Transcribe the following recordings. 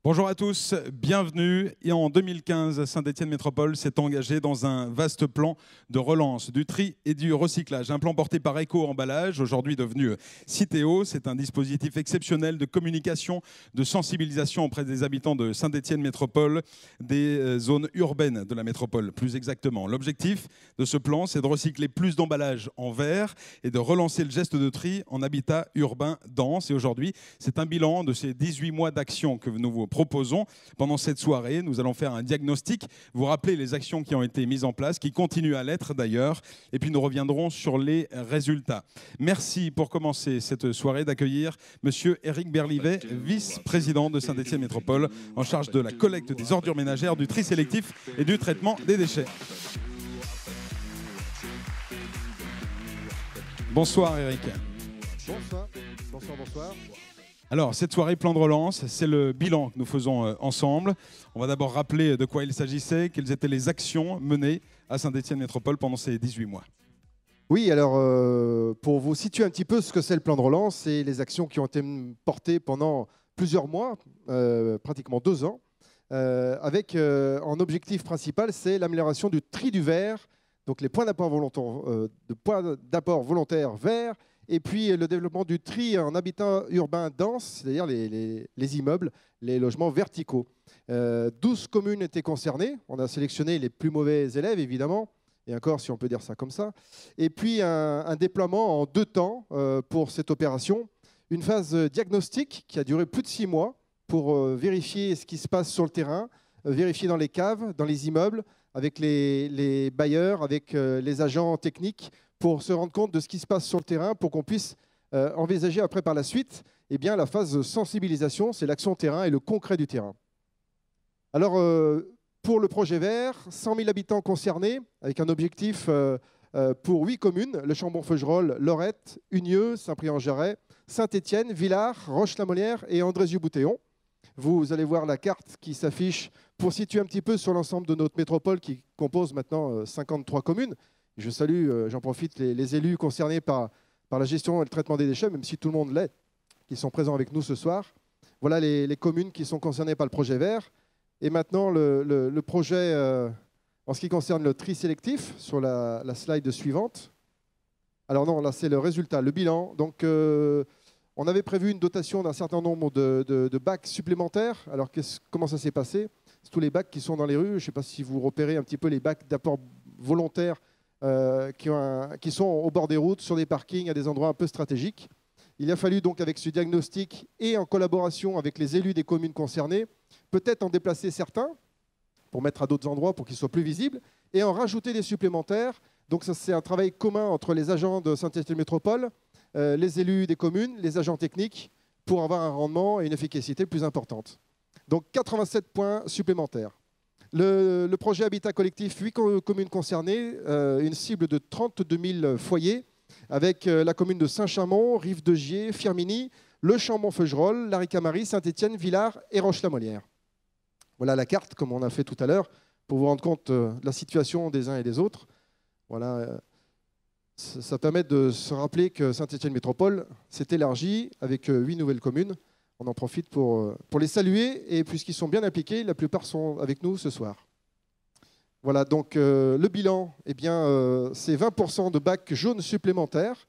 Bonjour à tous, bienvenue. Et en 2015, Saint-Étienne Métropole s'est engagé dans un vaste plan de relance du tri et du recyclage. Un plan porté par Eco Emballage, aujourd'hui devenu Citeo. C'est un dispositif exceptionnel de communication, de sensibilisation auprès des habitants de Saint-Étienne Métropole, des zones urbaines de la métropole plus exactement. L'objectif de ce plan, c'est de recycler plus d'emballages en verre et de relancer le geste de tri en habitat urbain dense. Et aujourd'hui, c'est un bilan de ces 18 mois d'action que nous vous proposons. Pendant cette soirée, nous allons faire un diagnostic, vous rappeler les actions qui ont été mises en place, qui continuent à l'être d'ailleurs, et puis nous reviendrons sur les résultats. Merci pour commencer cette soirée d'accueillir Monsieur Éric Berlivet, vice-président de Saint-Étienne Métropole, en charge de la collecte des ordures ménagères, du tri sélectif et du traitement des déchets. Bonsoir Éric. Bonsoir, bonsoir, bonsoir. Alors, cette soirée plan de relance, c'est le bilan que nous faisons ensemble. On va d'abord rappeler de quoi il s'agissait, quelles étaient les actions menées à Saint-Étienne Métropole pendant ces 18 mois. Oui, alors pour vous situer un petit peu ce que c'est le plan de relance, c'est les actions qui ont été portées pendant plusieurs mois, pratiquement 2 ans, avec en objectif principal, c'est l'amélioration du tri du verre, donc les points d'apport volontaires verts, et puis le développement du tri en habitat urbain dense, c'est-à-dire les immeubles, les logements verticaux. 12 communes étaient concernées. On a sélectionné les plus mauvais élèves, évidemment, et encore si on peut dire ça comme ça. Et puis un déploiement en 2 temps pour cette opération. Une phase diagnostique qui a duré plus de 6 mois pour vérifier ce qui se passe sur le terrain, vérifier dans les caves, dans les immeubles, avec les bailleurs, avec les agents techniques, pour se rendre compte de ce qui se passe sur le terrain, pour qu'on puisse envisager après par la suite la phase de sensibilisation, c'est l'action terrain et le concret du terrain. Alors, pour le projet vert, 100 000 habitants concernés, avec un objectif pour 8 communes, le Chambon-Feugerolles, Lorette, Unieux, Saint-Priest-en-Jarret, Saint-Étienne, Villars, Roche-la-Molière et Andrézieux-Boutéon. Vous allez voir la carte qui s'affiche pour situer un petit peu sur l'ensemble de notre métropole qui compose maintenant 53 communes. Je salue, j'en profite, les élus concernés par la gestion et le traitement des déchets, même si tout le monde l'est, qui sont présents avec nous ce soir. Voilà les communes qui sont concernées par le projet vert. Et maintenant, le projet, en ce qui concerne le tri sélectif, sur la slide suivante. Alors non, là c'est le résultat, le bilan. Donc on avait prévu une dotation d'un certain nombre de bacs supplémentaires. Alors comment ça s'est passé? C'est tous les bacs qui sont dans les rues. Je ne sais pas si vous repérez un petit peu les bacs d'apport volontaire qui sont au bord des routes, sur des parkings, à des endroits un peu stratégiques. Il a fallu donc, avec ce diagnostic et en collaboration avec les élus des communes concernées, peut-être en déplacer certains pour mettre à d'autres endroits pour qu'ils soient plus visibles et en rajouter des supplémentaires. Donc ça, c'est un travail commun entre les agents de Saint-Étienne Métropole, les élus des communes, les agents techniques, pour avoir un rendement et une efficacité plus importante. Donc 87 points supplémentaires. Le projet Habitat Collectif, 8 communes concernées, une cible de 32 000 foyers, avec la commune de Saint-Chamond, Rive-de-Gier, Firminy, le Chambon-Feugerolles, la Ricamarie, Saint-Étienne, Villars et Roche-la-Molière. Voilà la carte, comme on a fait tout à l'heure, pour vous rendre compte de la situation des uns et des autres. Voilà, ça permet de se rappeler que Saint-Étienne Métropole s'est élargie avec 8 nouvelles communes. On en profite pour les saluer, et puisqu'ils sont bien impliqués, la plupart sont avec nous ce soir. Voilà, donc le bilan, c'est 20% de bacs jaunes supplémentaires,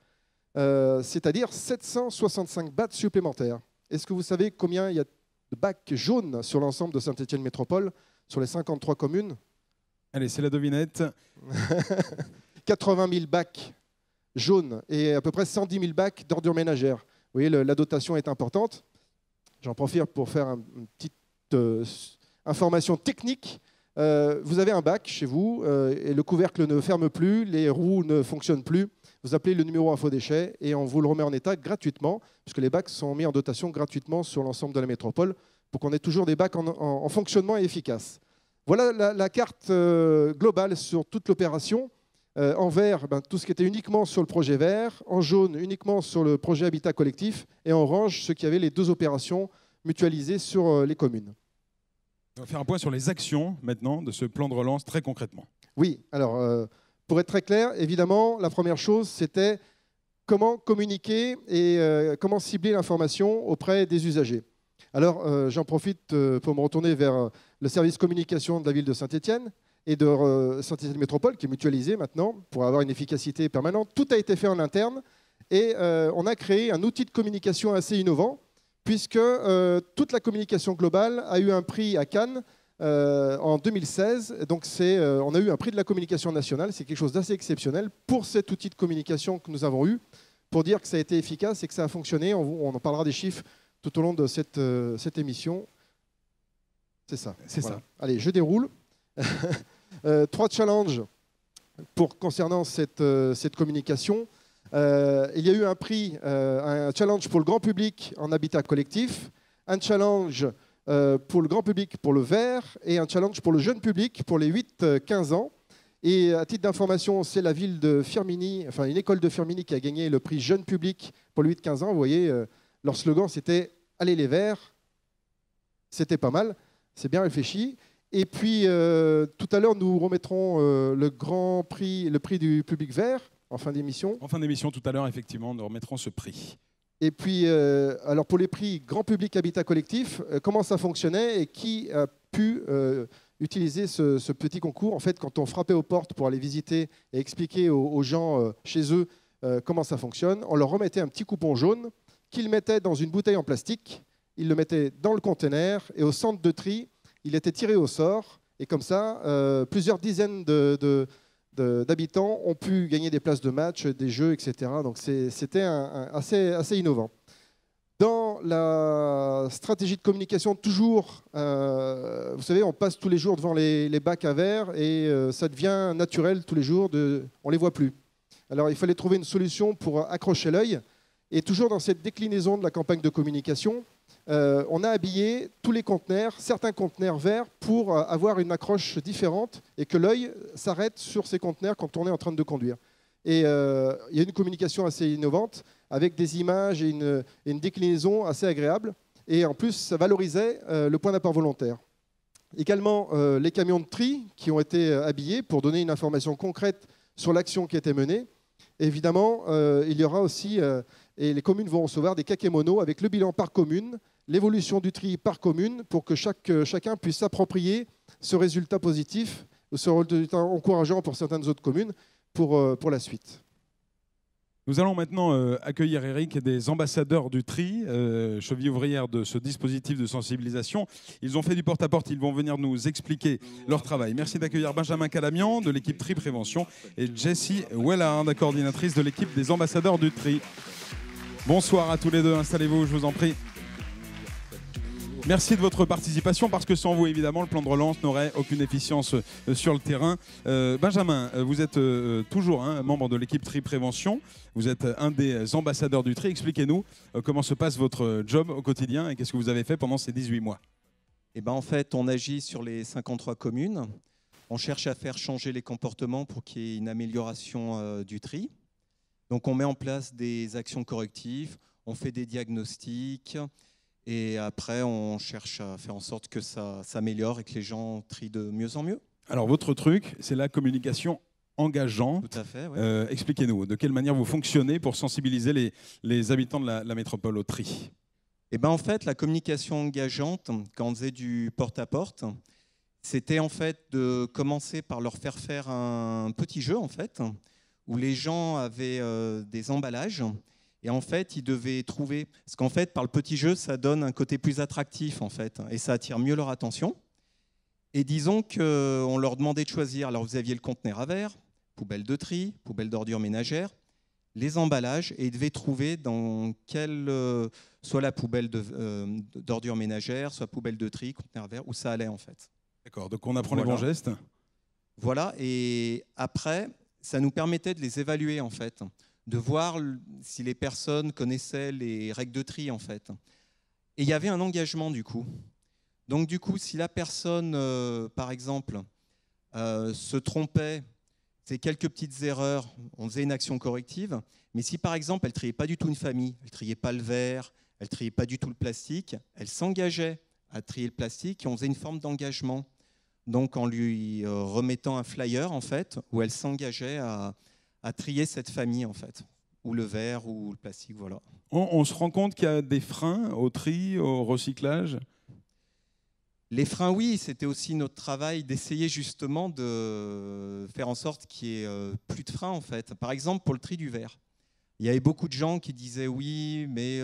c'est-à-dire 765 bacs supplémentaires. Est-ce que vous savez combien il y a de bacs jaunes sur l'ensemble de Saint-Étienne Métropole, sur les 53 communes? Allez, c'est la devinette. 80 000 bacs jaunes et à peu près 110 000 bacs d'ordures ménagères. Vous voyez, la dotation est importante. J'en profite pour faire une petite information technique. Vous avez un bac chez vous et le couvercle ne ferme plus, les roues ne fonctionnent plus. Vous appelez le numéro Info Déchets et on vous le remet en état gratuitement, puisque les bacs sont mis en dotation gratuitement sur l'ensemble de la métropole pour qu'on ait toujours des bacs en fonctionnement et efficaces. Voilà la carte globale sur toute l'opération. En vert, tout ce qui était uniquement sur le projet vert, en jaune uniquement sur le projet Habitat Collectif, et en orange ceux qui avaient les 2 opérations mutualisées sur les communes. On va faire un point sur les actions maintenant de ce plan de relance très concrètement. Oui, alors pour être très clair, évidemment, la première chose c'était comment communiquer et comment cibler l'information auprès des usagers. Alors, j'en profite pour me retourner vers le service communication de la ville de Saint-Étienne et de Saint-Étienne Métropole, qui est mutualisé maintenant pour avoir une efficacité permanente. Tout a été fait en interne et on a créé un outil de communication assez innovant, puisque toute la communication globale a eu un prix à Cannes en 2016. Donc on a eu un prix de la communication nationale. C'est quelque chose d'assez exceptionnel pour cet outil de communication que nous avons eu, pour dire que ça a été efficace et que ça a fonctionné. On en parlera des chiffres tout au long de cette émission. C'est ça. C'est voilà. ça. Allez, je déroule. 3 challenges concernant cette communication. Il y a eu un prix, un challenge pour le grand public en habitat collectif, un challenge pour le grand public pour le vert et un challenge pour le jeune public pour les 8-15 ans. Et à titre d'information, c'est la ville de Firminy, enfin une école de Firminy qui a gagné le prix jeune public pour les 8-15 ans. Vous voyez, leur slogan c'était « Allez les verts ». C'était pas mal, c'est bien réfléchi. Et puis tout à l'heure, nous remettrons le grand prix, le prix du public vert en fin d'émission. En fin d'émission, tout à l'heure, effectivement, nous remettrons ce prix. Et puis, alors pour les prix grand public habitat collectif, comment ça fonctionnait et qui a pu utiliser ce petit concours? En fait, quand on frappait aux portes pour aller visiter et expliquer aux gens chez eux comment ça fonctionne, on leur remettait un petit coupon jaune qu'ils mettaient dans une bouteille en plastique, ils le mettaient dans le conteneur et au centre de tri, il était tiré au sort. Et comme ça, plusieurs dizaines d'habitants ont pu gagner des places de match, des jeux, etc. Donc c'était assez innovant. Dans la stratégie de communication, toujours, vous savez, on passe tous les jours devant les bacs à verre et ça devient naturel tous les jours, on ne les voit plus. Alors il fallait trouver une solution pour accrocher l'œil. Et toujours dans cette déclinaison de la campagne de communication, on a habillé tous les conteneurs, certains conteneurs verts, pour avoir une accroche différente et que l'œil s'arrête sur ces conteneurs quand on est en train de conduire. Et il y a une communication assez innovante avec des images et une déclinaison assez agréable. Et en plus, ça valorisait le point d'apport volontaire. Également, les camions de tri qui ont été habillés pour donner une information concrète sur l'action qui était menée. Évidemment, il y aura aussi, et les communes vont recevoir des kakémonos avec le bilan par commune, l'évolution du tri par commune, pour que chacun puisse s'approprier ce résultat positif, ce résultat encourageant pour certaines autres communes pour la suite. Nous allons maintenant accueillir, Eric, des ambassadeurs du tri, cheville ouvrière de ce dispositif de sensibilisation. Ils ont fait du porte-à-porte, ils vont venir nous expliquer leur travail. Merci d'accueillir Benjamin Calamian de l'équipe Tri Prévention et Jessie Wellard, coordinatrice de l'équipe des ambassadeurs du tri. Bonsoir à tous les deux, installez-vous, je vous en prie. Merci de votre participation parce que sans vous, évidemment, le plan de relance n'aurait aucune efficience sur le terrain. Benjamin, vous êtes toujours membre de l'équipe Tri Prévention. Vous êtes un des ambassadeurs du tri. Expliquez-nous comment se passe votre job au quotidien et qu'est-ce que vous avez fait pendant ces 18 mois. Eh ben, en fait, on agit sur les 53 communes. On cherche à faire changer les comportements pour qu'il y ait une amélioration du tri. Donc, on met en place des actions correctives, on fait des diagnostics. Et après, on cherche à faire en sorte que ça s'améliore et que les gens trient de mieux en mieux. Alors, votre truc, c'est la communication engageante. Tout à fait, oui. Expliquez-nous, de quelle manière vous fonctionnez pour sensibiliser les habitants de la métropole au tri? Eh ben, en fait, la communication engageante, quand on faisait du porte-à-porte, c'était en fait de commencer par leur faire faire un petit jeu, en fait, où les gens avaient des emballages. Et en fait, ils devaient trouver... Parce qu'en fait, par le petit jeu, ça donne un côté plus attractif, en fait, et ça attire mieux leur attention. Et disons qu'on leur demandait de choisir. Alors, vous aviez le conteneur à verre, poubelle de tri, poubelle d'ordures ménagères, les emballages, et ils devaient trouver dans quelle... soit la poubelle d'ordures ménagères, soit poubelle de tri, conteneur à verre, où ça allait, en fait. D'accord, donc on apprend les bons gestes. Voilà, et après, ça nous permettait de les évaluer, en fait, de voir si les personnes connaissaient les règles de tri, en fait. Et il y avait un engagement, du coup. Donc, du coup, si la personne, par exemple, se trompait, c'est quelques petites erreurs, on faisait une action corrective. Mais si, par exemple, elle ne triait pas du tout une famille, elle ne triait pas le verre, elle ne triait pas du tout le plastique, elle s'engageait à trier le plastique et on faisait une forme d'engagement. Donc, en lui remettant un flyer, en fait, où elle s'engageait à trier cette famille, en fait, ou le verre, ou le plastique, voilà. On se rend compte qu'il y a des freins au tri, au recyclage? Les freins, oui, c'était aussi notre travail d'essayer justement de faire en sorte qu'il n'y ait plus de freins en fait. Par exemple, pour le tri du verre. Il y avait beaucoup de gens qui disaient oui, mais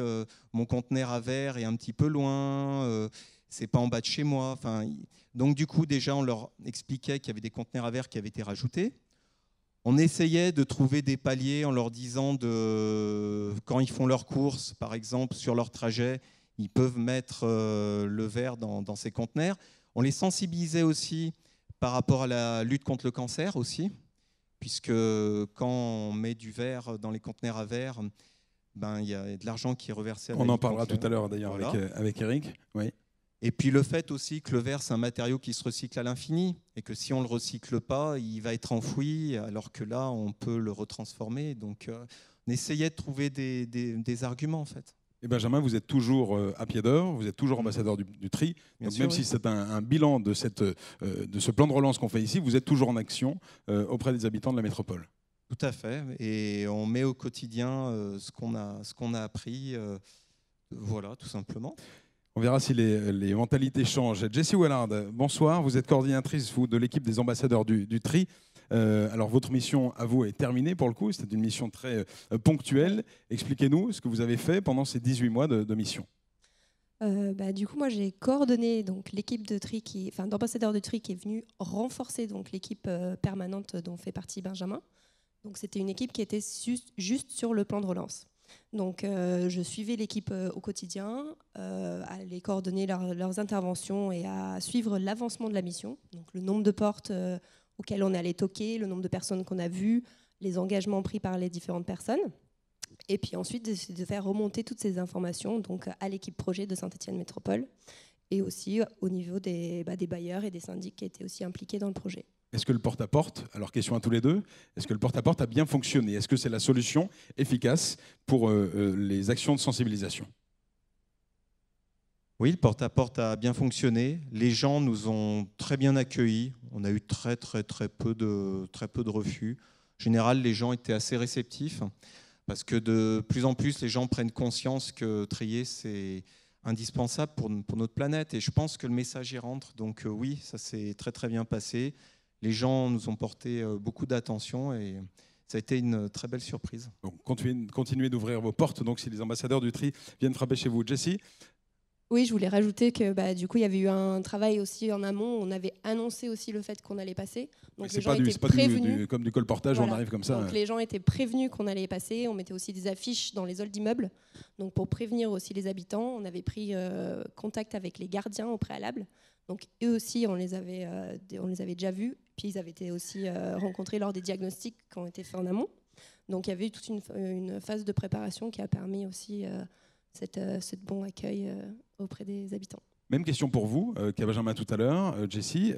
mon conteneur à verre est un petit peu loin, c'est pas en bas de chez moi. Enfin, donc du coup, déjà, on leur expliquait qu'il y avait des conteneurs à verre qui avaient été rajoutés. On essayait de trouver des paliers en leur disant quand ils font leurs courses, par exemple, sur leur trajet, ils peuvent mettre le verre dans ces conteneurs. On les sensibilisait aussi par rapport à la lutte contre le cancer aussi, puisque quand on met du verre dans les conteneurs à verre, ben, il y a de l'argent qui est reversé à la On en lutte parlera contre tout à l'heure d'ailleurs Voilà. avec Eric. Oui. Et puis le fait aussi que le verre, c'est un matériau qui se recycle à l'infini, et que si on ne le recycle pas, il va être enfoui, alors que là, on peut le retransformer. Donc on essayait de trouver des arguments en fait. Et Benjamin, vous êtes toujours à pied d'œuvre, vous êtes toujours ambassadeur du tri. Bien Donc sûr, même oui. si c'est un bilan de ce plan de relance qu'on fait ici, vous êtes toujours en action auprès des habitants de la métropole. Tout à fait. Et on met au quotidien ce qu'on a appris. Voilà, tout simplement. On verra si les mentalités changent. Jessie Wellard, bonsoir. Vous êtes coordinatrice de l'équipe des ambassadeurs du tri. Alors, votre mission à vous est terminée pour le coup. C'était une mission très ponctuelle. Expliquez-nous ce que vous avez fait pendant ces 18 mois de mission. Du coup, moi, j'ai coordonné donc l'équipe de tri d'ambassadeurs de tri qui est venue renforcer donc l'équipe permanente dont fait partie Benjamin. Donc, c'était une équipe qui était juste sur le plan de relance. Donc, je suivais l'équipe au quotidien, à les coordonner leurs interventions et à suivre l'avancement de la mission. Donc, le nombre de portes auxquelles on est allé toquer, le nombre de personnes qu'on a vues, les engagements pris par les différentes personnes. Et puis ensuite, de faire remonter toutes ces informations donc, à l'équipe projet de Saint-Étienne Métropole et aussi au niveau des bailleurs et des syndics qui étaient aussi impliqués dans le projet. Est-ce que le porte-à-porte, alors question à tous les deux, est-ce que le porte-à-porte a bien fonctionné? Est-ce que c'est la solution efficace pour les actions de sensibilisation? Oui, le porte-à-porte a bien fonctionné. Les gens nous ont très bien accueillis. On a eu très peu de refus. En général, les gens étaient assez réceptifs parce que de plus en plus, les gens prennent conscience que trier, c'est indispensable pour notre planète. Et je pense que le message y rentre. Donc oui, ça s'est très bien passé. Les gens nous ont porté beaucoup d'attention et ça a été une très belle surprise. Donc, continuez d'ouvrir vos portes. Donc, si les ambassadeurs du tri viennent frapper chez vous. Jessie? Oui, je voulais rajouter que du coup, il y avait eu un travail aussi en amont. On avait annoncé aussi le fait qu'on allait passer. Donc, les gens étaient prévenus. Comme du colportage, Voilà. on arrive comme ça. Donc, les gens étaient prévenus qu'on allait passer. On mettait aussi des affiches dans les halls d'immeubles. Donc, pour prévenir aussi les habitants, on avait pris contact avec les gardiens au préalable. Donc, eux aussi, on les avait déjà vus. Puis, ils avaient été aussi rencontrés lors des diagnostics qui ont été faits en amont. Donc, il y avait eu toute une phase de préparation qui a permis aussi ce bon accueil auprès des habitants. Même question pour vous, qu'à Benjamin tout à l'heure. Jessie,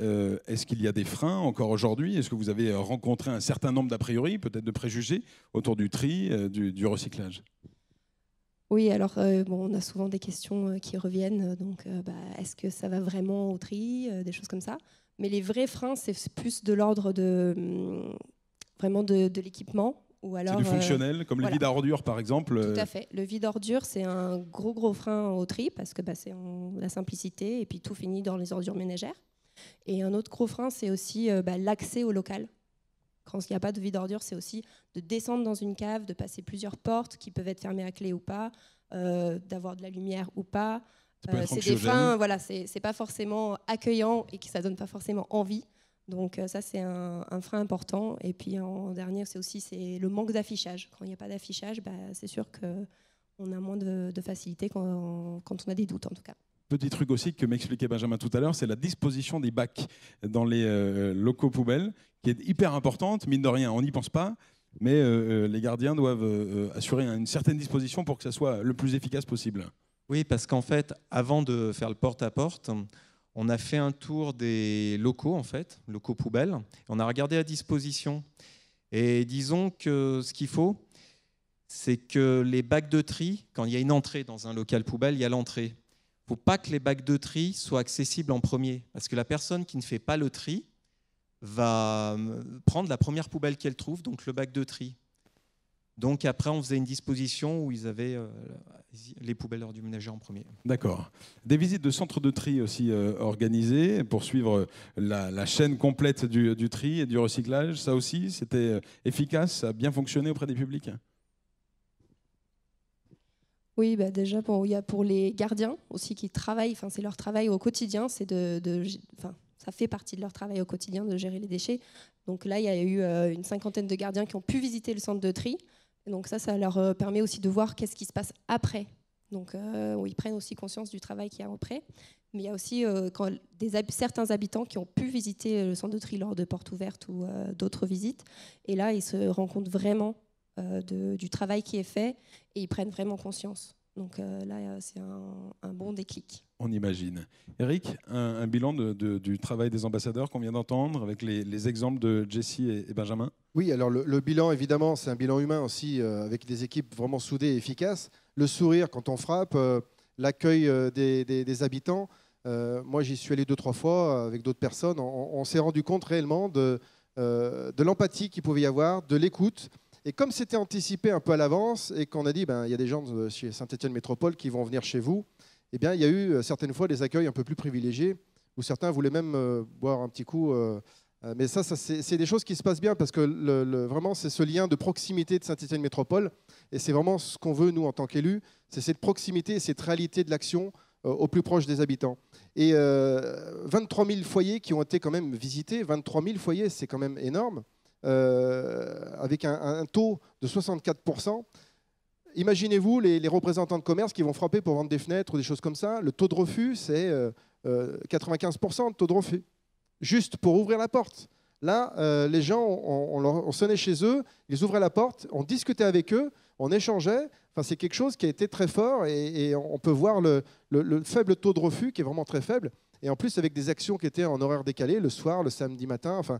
est-ce qu'il y a des freins encore aujourd'hui? Est-ce que vous avez rencontré un certain nombre d'a priori, peut-être de préjugés, autour du tri, du recyclage? Oui, alors on a souvent des questions qui reviennent. Donc, est-ce que ça va vraiment au tri, des choses comme ça. Mais les vrais freins, c'est plus de l'ordre vraiment de l'équipement. C'est du fonctionnel, comme les vides à ordures par exemple. Tout à fait. Le vide ordure, c'est un gros frein au tri parce que c'est la simplicité et puis tout finit dans les ordures ménagères. Et un autre gros frein, c'est aussi l'accès au local. Quand il n'y a pas de vide ordure, c'est aussi de descendre dans une cave, de passer plusieurs portes qui peuvent être fermées à clé ou pas, d'avoir de la lumière ou pas. C'est des freins, voilà, c'est pas forcément accueillant et que ça donne pas forcément envie. Donc ça, c'est un frein important. Et puis en dernier, c'est le manque d'affichage. Quand il n'y a pas d'affichage, c'est sûr qu'on a moins de facilité quand on a des doutes, en tout cas. Petit truc aussi que m'expliquait Benjamin tout à l'heure, c'est la disposition des bacs dans les locaux poubelles, qui est hyper importante, mine de rien, on n'y pense pas, mais les gardiens doivent assurer une certaine disposition pour que ça soit le plus efficace possible. Oui, parce qu'en fait, avant de faire le porte-à-porte, on a fait un tour des locaux, locaux poubelles. On a regardé la disposition. Et disons que ce qu'il faut, c'est que les bacs de tri, quand il y a une entrée dans un local poubelle, il y a l'entrée. Il ne faut pas que les bacs de tri soient accessibles en premier. Parce que la personne qui ne fait pas le tri va prendre la première poubelle qu'elle trouve, donc le bac de tri. Donc après, on faisait une disposition où ils avaient les poubelles hors du ménager en premier. D'accord. Des visites de centres de tri aussi organisées pour suivre la chaîne complète du tri et du recyclage. Ça aussi, c'était efficace, ça a bien fonctionné auprès des publics? Oui, bah déjà, il y a pour les gardiens aussi qui travaillent, c'est leur travail au quotidien, ça fait partie de leur travail au quotidien de gérer les déchets. Donc là, il y a eu une 50aine de gardiens qui ont pu visiter le centre de tri. Et donc ça leur permet aussi de voir qu'est-ce qui se passe après. Donc où ils prennent aussi conscience du travail qu'il y a après. Mais il y a aussi certains habitants qui ont pu visiter le centre de tri lors de portes ouvertes ou d'autres visites. Et là, ils se rendent compte vraiment du travail qui est fait et ils prennent vraiment conscience. Donc là, c'est un bon déclic. On imagine. Eric, un bilan du travail des ambassadeurs qu'on vient d'entendre avec les exemples de Jessie et Benjamin? Oui, alors le bilan, évidemment, c'est un bilan humain aussi, avec des équipes vraiment soudées et efficaces. Le sourire quand on frappe, l'accueil des habitants. Moi, j'y suis allé 2-3 fois avec d'autres personnes. On s'est rendu compte réellement de l'empathie qu'il pouvait y avoir, de l'écoute. Et comme c'était anticipé un peu à l'avance et qu'on a dit, il y a des gens chez Saint-Étienne Métropole qui vont venir chez vous, eh bien, il y a eu certaines fois des accueils un peu plus privilégiés où certains voulaient même boire un petit coup. Mais ça c'est des choses qui se passent bien parce que vraiment, c'est ce lien de proximité de Saint-Étienne Métropole. Et c'est vraiment ce qu'on veut, nous, en tant qu'élus, c'est cette proximité et cette réalité de l'action au plus proche des habitants. Et 23 000 foyers qui ont été quand même visités, 23 000 foyers, c'est quand même énorme. Avec un taux de 64%. Imaginez-vous les représentants de commerce qui vont frapper pour vendre des fenêtres ou des choses comme ça. Le taux de refus, c'est 95% de taux de refus. Juste pour ouvrir la porte. Là, les gens, on sonnait chez eux, ils ouvraient la porte, on discutait avec eux, on échangeait. Enfin, c'est quelque chose qui a été très fort et on peut voir le faible taux de refus qui est vraiment très faible. Et en plus, avec des actions qui étaient en horaire décalé, le soir, le samedi matin. Enfin,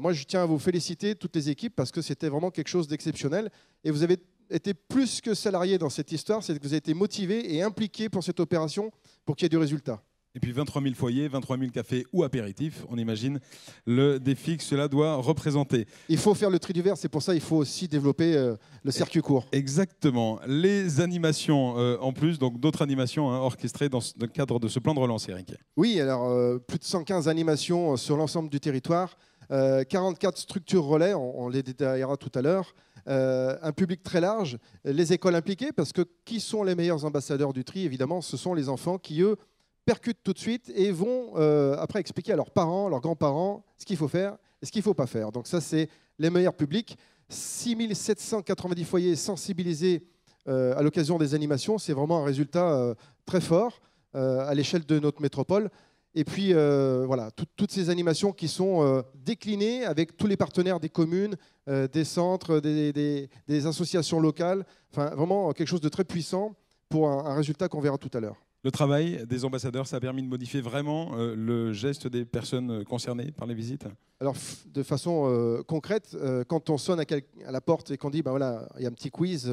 moi, je tiens à vous féliciter, toutes les équipes, parce que c'était vraiment quelque chose d'exceptionnel. Et vous avez été plus que salariés dans cette histoire, c'est que vous avez été motivés et impliqués pour cette opération pour qu'il y ait du résultat. Et puis 23 000 foyers, 23 000 cafés ou apéritifs, on imagine le défi que cela doit représenter. Il faut faire le tri du verre, c'est pour ça qu'il faut aussi développer le circuit court. Exactement. Les animations en plus, donc d'autres animations orchestrées dans le cadre de ce plan de relance, Eric. Oui, alors plus de 115 animations sur l'ensemble du territoire, 44 structures relais, on les détaillera tout à l'heure, un public très large, les écoles impliquées, parce que qui sont les meilleurs ambassadeurs du tri? Évidemment, ce sont les enfants qui, eux, percutent tout de suite et vont après expliquer à leurs parents, leurs grands-parents ce qu'il faut faire et ce qu'il ne faut pas faire. Donc ça, c'est les meilleurs publics. 6 790 foyers sensibilisés à l'occasion des animations, c'est vraiment un résultat très fort à l'échelle de notre métropole. Et puis voilà, toutes ces animations qui sont déclinées avec tous les partenaires des communes, des centres, des associations locales. Enfin, vraiment quelque chose de très puissant pour un résultat qu'on verra tout à l'heure. Le travail des ambassadeurs, ça a permis de modifier vraiment le geste des personnes concernées par les visites? Alors, de façon concrète, quand on sonne à la porte et qu'on dit, voilà, il y a un petit quiz,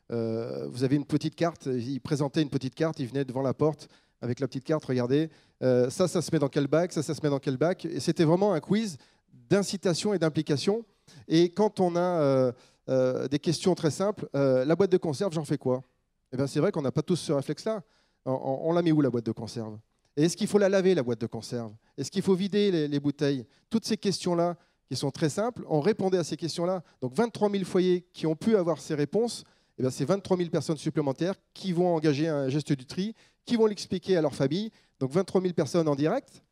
vous avez une petite carte, ils présentaient une petite carte, ils venaient devant la porte avec la petite carte, regardez, ça se met dans quel bac, ça se met dans quel bac. Et c'était vraiment un quiz d'incitation et d'implication. Et quand on a des questions très simples, la boîte de conserve, j'en fais quoi? Eh bien, c'est vrai qu'on n'a pas tous ce réflexe-là. On la met où, la boîte de conserve? Et est-ce qu'il faut la laver, la boîte de conserve? Est-ce qu'il faut vider les bouteilles? Toutes ces questions-là, qui sont très simples, on répondait à ces questions-là. Donc 23 000 foyers qui ont pu avoir ces réponses, et bien c'est 23 000 personnes supplémentaires qui vont engager un geste du tri, qui vont l'expliquer à leur famille. Donc 23 000 personnes en direct,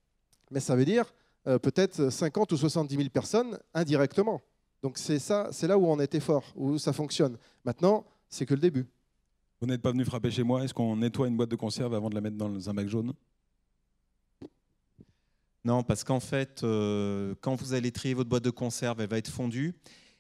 mais ça veut dire peut-être 50 ou 70 000 personnes indirectement. Donc c'est là où on était fort, où ça fonctionne. Maintenant, c'est que le début. Vous n'êtes pas venu frapper chez moi? Est-ce qu'on nettoie une boîte de conserve avant de la mettre dans un bac jaune? Non, parce qu'en fait, quand vous allez trier votre boîte de conserve, elle va être fondue.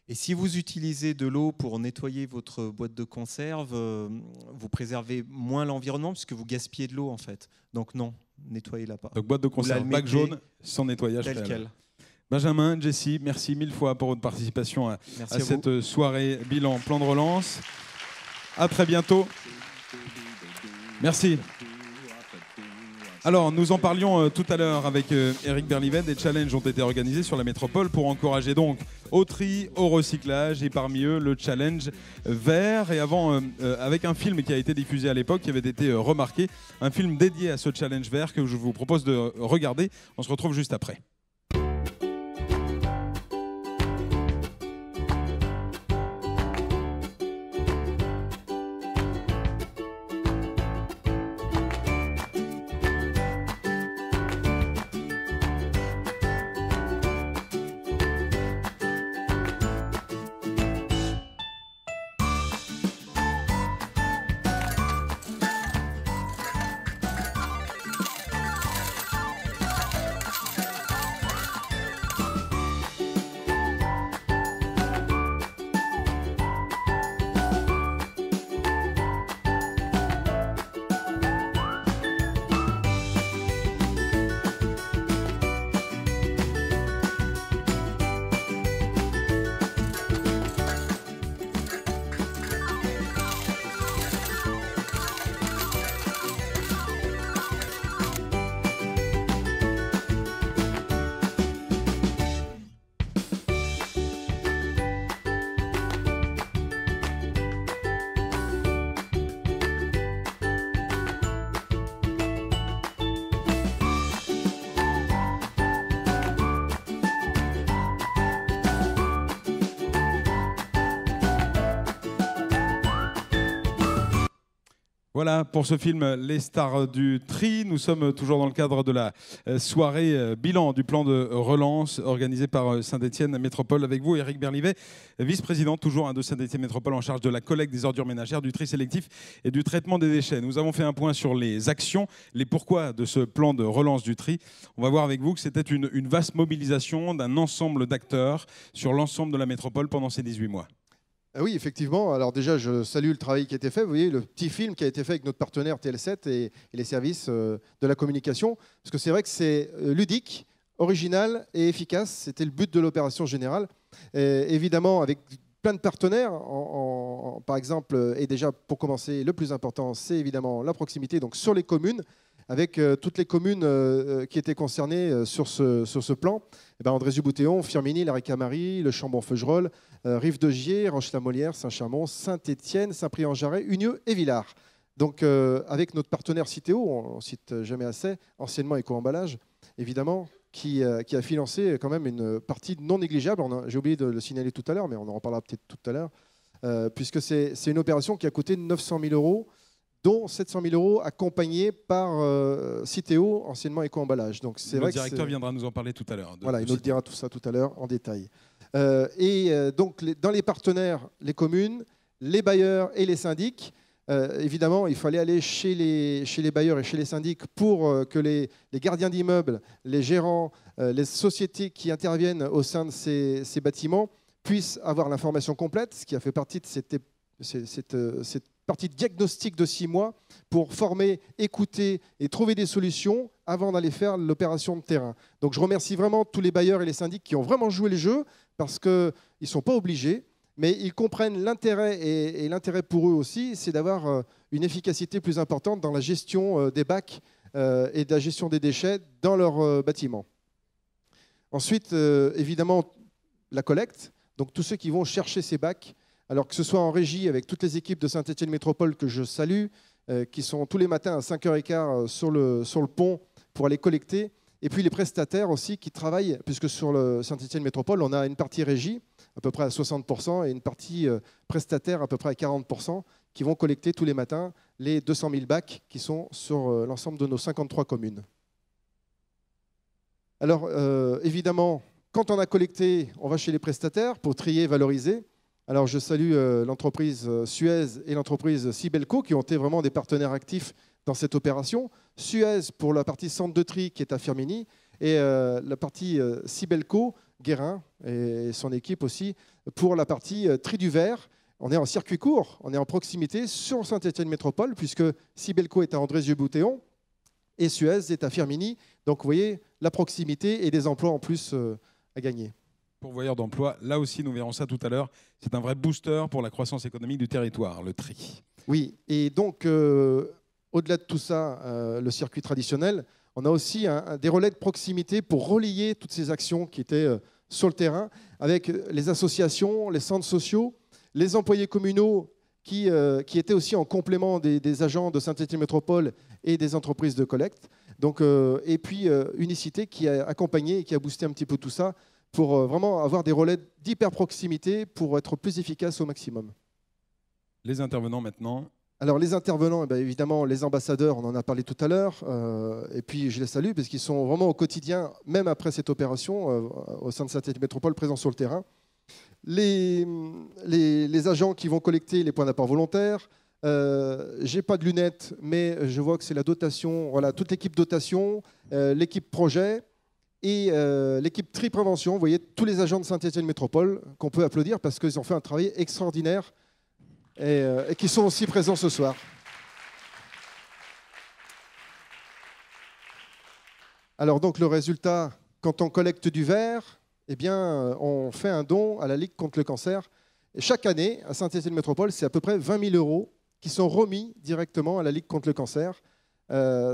Et si vous utilisez de l'eau pour nettoyer votre boîte de conserve, vous préservez moins l'environnement puisque vous gaspillez de l'eau en fait. Donc non, nettoyez-la pas. Donc boîte de conserve, bac jaune, sans nettoyage tel quel. Benjamin, Jessie, merci 1000 fois pour votre participation à cette soirée bilan plan de relance. À très bientôt. Merci. Alors, nous en parlions tout à l'heure avec Eric Berlivet. Des challenges ont été organisés sur la métropole pour encourager donc au tri, au recyclage, et parmi eux le challenge vert. Et avant, avec un film qui a été diffusé à l'époque, qui avait été remarqué, un film dédié à ce challenge vert que je vous propose de regarder. On se retrouve juste après. Voilà pour ce film Les Stars du Tri. Nous sommes toujours dans le cadre de la soirée bilan du plan de relance organisé par Saint-Étienne Métropole. Avec vous, Éric Berlivet, vice-président toujours de Saint-Étienne Métropole en charge de la collecte des ordures ménagères, du tri sélectif et du traitement des déchets. Nous avons fait un point sur les actions, les pourquoi de ce plan de relance du tri. On va voir avec vous que c'était une vaste mobilisation d'un ensemble d'acteurs sur l'ensemble de la métropole pendant ces 18 mois. Oui, effectivement. Alors déjà, je salue le travail qui a été fait. Vous voyez, le petit film qui a été fait avec notre partenaire TL7 et les services de la communication. Parce que c'est vrai que c'est ludique, original et efficace. C'était le but de l'opération générale. Et évidemment, avec plein de partenaires, par exemple, et déjà pour commencer, le plus important, c'est évidemment la proximité, donc sur les communes, avec toutes les communes qui étaient concernées sur ce plan. Eh ben, Andrézieux-Boutéon, Firminy, la Ricamarie, le Chambon-Feugerolles, Rive-de-Gier, Roche-la-Molière, Saint-Chamond, Saint-Étienne, Saint-Prix-en-Jarret, Unieux et Villars. Donc avec notre partenaire Citeo, on ne cite jamais assez, anciennement Éco-Emballage, évidemment, qui a financé quand même une partie non négligeable. J'ai oublié de le signaler tout à l'heure, mais on en reparlera peut-être tout à l'heure, puisque c'est une opération qui a coûté 900 000 €, dont 700 000 € accompagnés par Citeo, anciennement Éco-Emballage. Donc c'est le vrai directeur viendra nous en parler tout à l'heure. Voilà, il nous dira tout ça tout à l'heure en détail. Donc dans les partenaires, les communes, les bailleurs et les syndics, évidemment, il fallait aller chez les bailleurs et chez les syndics pour que les gardiens d'immeubles, les gérants, les sociétés qui interviennent au sein de ces bâtiments puissent avoir l'information complète, ce qui a fait partie de cette partie de diagnostic de 6 mois pour former, écouter et trouver des solutions avant d'aller faire l'opération de terrain. Donc je remercie vraiment tous les bailleurs et les syndics qui ont vraiment joué le jeu parce qu'ils ne sont pas obligés, mais ils comprennent l'intérêt et l'intérêt pour eux aussi, c'est d'avoir une efficacité plus importante dans la gestion des bacs et de la gestion des déchets dans leur bâtiment. Ensuite, évidemment, la collecte. Donc tous ceux qui vont chercher ces bacs, alors que ce soit en régie avec toutes les équipes de Saint-Étienne Métropole que je salue, qui sont tous les matins à 5h15 sur le pont pour aller collecter, et puis les prestataires aussi qui travaillent, puisque sur le Saint-Étienne Métropole, on a une partie régie à peu près à 60% et une partie prestataire à peu près à 40%, qui vont collecter tous les matins les 200 000 bacs qui sont sur l'ensemble de nos 53 communes. Alors évidemment, quand on a collecté, on va chez les prestataires pour trier et valoriser. Alors je salue l'entreprise Suez et l'entreprise Sibelco qui ont été vraiment des partenaires actifs dans cette opération. Suez pour la partie centre de tri qui est à Firminy et la partie Sibelco, Guérin et son équipe aussi, pour la partie tri du verre. On est en circuit court, on est en proximité sur Saint-Étienne Métropole puisque Sibelco est à Andrézieux-Boutéon et Suez est à Firminy. Donc vous voyez la proximité et des emplois en plus à gagner. Pourvoyeur d'emploi, là aussi nous verrons ça tout à l'heure, c'est un vrai booster pour la croissance économique du territoire, le tri. Oui, et donc au-delà de tout ça, le circuit traditionnel, on a aussi des relais de proximité pour relayer toutes ces actions qui étaient sur le terrain avec les associations, les centres sociaux, les employés communaux qui étaient aussi en complément des agents de Saint-Étienne Métropole et des entreprises de collecte. Donc, et puis Unicité qui a accompagné et qui a boosté un petit peu tout ça pour vraiment avoir des relais d'hyper proximité pour être plus efficace au maximum. Les intervenants maintenant. Alors les intervenants, eh bien, évidemment les ambassadeurs, on en a parlé tout à l'heure, et puis je les salue parce qu'ils sont vraiment au quotidien, même après cette opération, au sein de Saint-Étienne Métropole, présents sur le terrain. Les agents qui vont collecter les points d'apport volontaires. J'ai pas de lunettes, mais je vois que c'est la dotation, voilà, toute l'équipe dotation, l'équipe projet et l'équipe tri prévention. Vous voyez tous les agents de Saint-Étienne Métropole qu'on peut applaudir parce qu'ils ont fait un travail extraordinaire et qui sont aussi présents ce soir. Alors donc le résultat, quand on collecte du verre, eh bien, on fait un don à la Ligue contre le cancer. Et chaque année, à Saint-Étienne Métropole, c'est à peu près 20 000 € qui sont remis directement à la Ligue contre le cancer.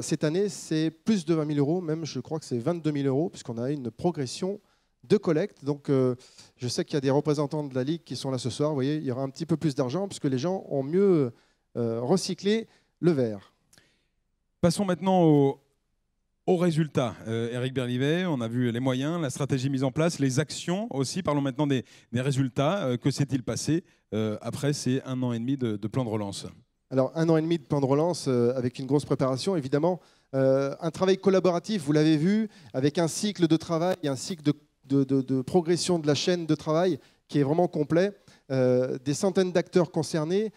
Cette année, c'est plus de 20 000 €, même je crois que c'est 22 000 €, puisqu'on a une progression de collecte. Donc, je sais qu'il y a des représentants de la Ligue qui sont là ce soir. Vous voyez, il y aura un petit peu plus d'argent, puisque les gens ont mieux recyclé le verre. Passons maintenant aux résultats. Éric Berlivet, on a vu les moyens, la stratégie mise en place, les actions aussi. Parlons maintenant des résultats. Que s'est-il passé après ces 1 an et demi de plan de relance? Alors, 1 an et demi de plan de relance avec une grosse préparation, évidemment. Un travail collaboratif, vous l'avez vu, avec un cycle de travail, un cycle de progression de la chaîne de travail qui est vraiment complet. Des centaines d'acteurs concernés.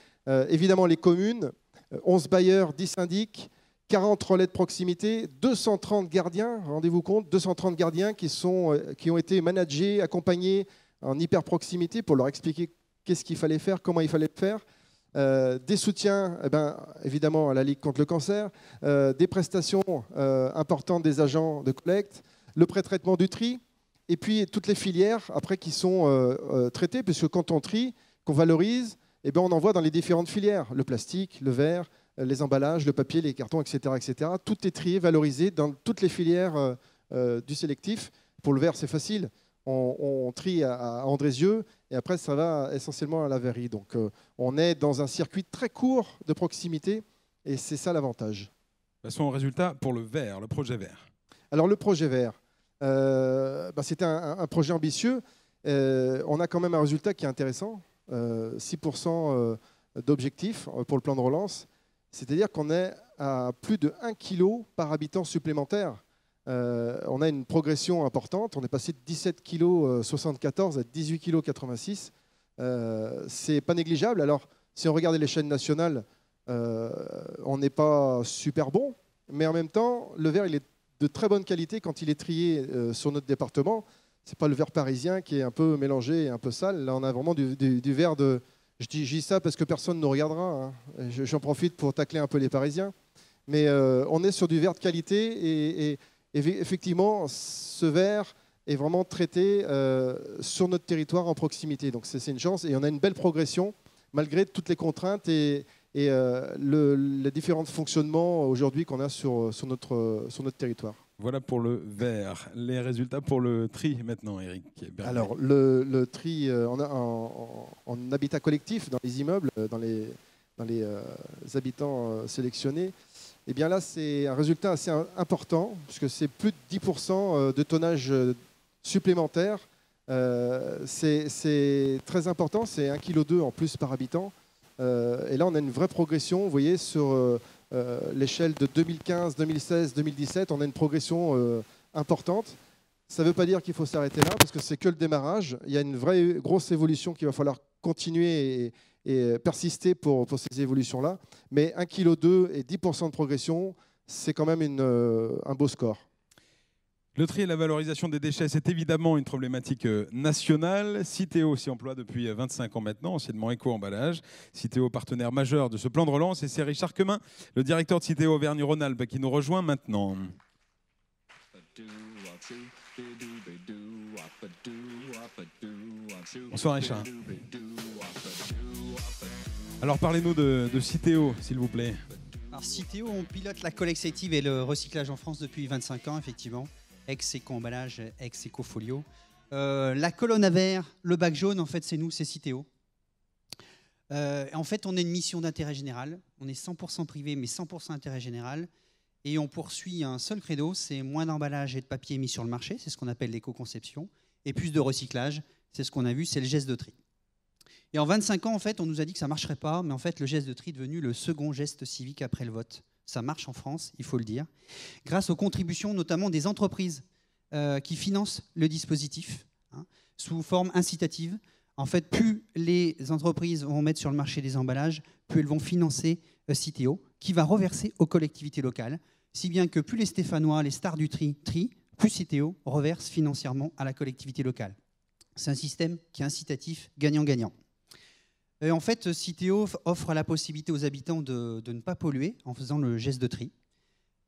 Évidemment, les communes, 11 bailleurs, 10 syndics, 40 relais de proximité, 230 gardiens, rendez-vous compte, 230 gardiens qui ont été managés, accompagnés en hyper proximité pour leur expliquer qu'est-ce qu'il fallait faire, comment il fallait le faire. Des soutiens, évidemment, à la Ligue contre le cancer, des prestations importantes des agents de collecte, le pré-traitement du tri, et puis toutes les filières après qui sont traitées, puisque quand on trie, qu'on valorise, on envoie dans les différentes filières, le plastique, le verre, les emballages, le papier, les cartons, etc., etc. Tout est trié, valorisé dans toutes les filières du sélectif. Pour le verre, c'est facile. On trie à Andrézieux et après, ça va essentiellement à la verrerie. Donc, on est dans un circuit très court de proximité et c'est ça l'avantage. Passons au résultat pour le verre, le projet vert. Alors, le projet vert, c'était un projet ambitieux. On a quand même un résultat qui est intéressant, 6% d'objectifs pour le plan de relance. C'est-à-dire qu'on est à plus de 1 kg par habitant supplémentaire. On a une progression importante. On est passé de 17,74 kg à 18,86 kg. C'est pas négligeable. Alors, si on regarde les chaînes nationales, on n'est pas super bon. Mais en même temps, le verre, il est de très bonne qualité quand il est trié sur notre département. Ce n'est pas le verre parisien qui est un peu mélangé et un peu sale. Là, on a vraiment du verre de... Je dis ça parce que personne ne nous regardera. Hein. J'en profite pour tacler un peu les Parisiens. Mais on est sur du verre de qualité et effectivement, ce verre est vraiment traité sur notre territoire en proximité. Donc c'est une chance et on a une belle progression malgré toutes les contraintes et les différents fonctionnements aujourd'hui qu'on a sur notre territoire. Voilà pour le verre. Les résultats pour le tri maintenant, Éric. Alors le tri en habitat collectif, dans les immeubles, dans les habitants sélectionnés, eh bien là, c'est un résultat assez important, puisque c'est plus de 10% de tonnage supplémentaire. C'est très important, c'est 1,2 kg en plus par habitant. Et là, on a une vraie progression. Vous voyez, sur l'échelle de 2015, 2016, 2017, on a une progression importante. Ça ne veut pas dire qu'il faut s'arrêter là, parce que c'est que le démarrage. Il y a une vraie grosse évolution qu'il va falloir continuer et persister pour ces évolutions-là. Mais 1,2 kg et 10% de progression, c'est quand même un beau score. Le tri et la valorisation des déchets, c'est évidemment une problématique nationale. Citeo s'y emploie depuis 25 ans maintenant, anciennement Éco-Emballage. Citeo, partenaire majeur de ce plan de relance. Et c'est Richard Quemin, le directeur de Citeo Auvergne-Rhône-Alpes, qui nous rejoint maintenant. Bonsoir Richard. Alors parlez-nous de Citeo, s'il vous plaît. Alors Citeo, on pilote la collecte sélective et le recyclage en France depuis 25 ans, effectivement. Ex-Éco-Emballage, ex-Écofolio. La colonne à vert, le bac jaune, en fait, c'est nous, c'est Citeo. En fait, on a une mission d'intérêt général. On est 100% privé, mais 100% intérêt général. Et on poursuit un seul credo, c'est moins d'emballage et de papier mis sur le marché, c'est ce qu'on appelle l'éco-conception, et plus de recyclage, c'est ce qu'on a vu, c'est le geste de tri. Et en 25 ans, en fait, on nous a dit que ça ne marcherait pas, mais en fait, le geste de tri est devenu le second geste civique après le vote. Ça marche en France, il faut le dire, grâce aux contributions notamment des entreprises qui financent le dispositif sous forme incitative. En fait, plus les entreprises vont mettre sur le marché des emballages, plus elles vont financer Citeo, qui va reverser aux collectivités locales, si bien que plus les Stéphanois, les stars du tri, plus Citeo reverse financièrement à la collectivité locale. C'est un système qui est incitatif, gagnant-gagnant. En fait, Citeo offre la possibilité aux habitants de ne pas polluer en faisant le geste de tri,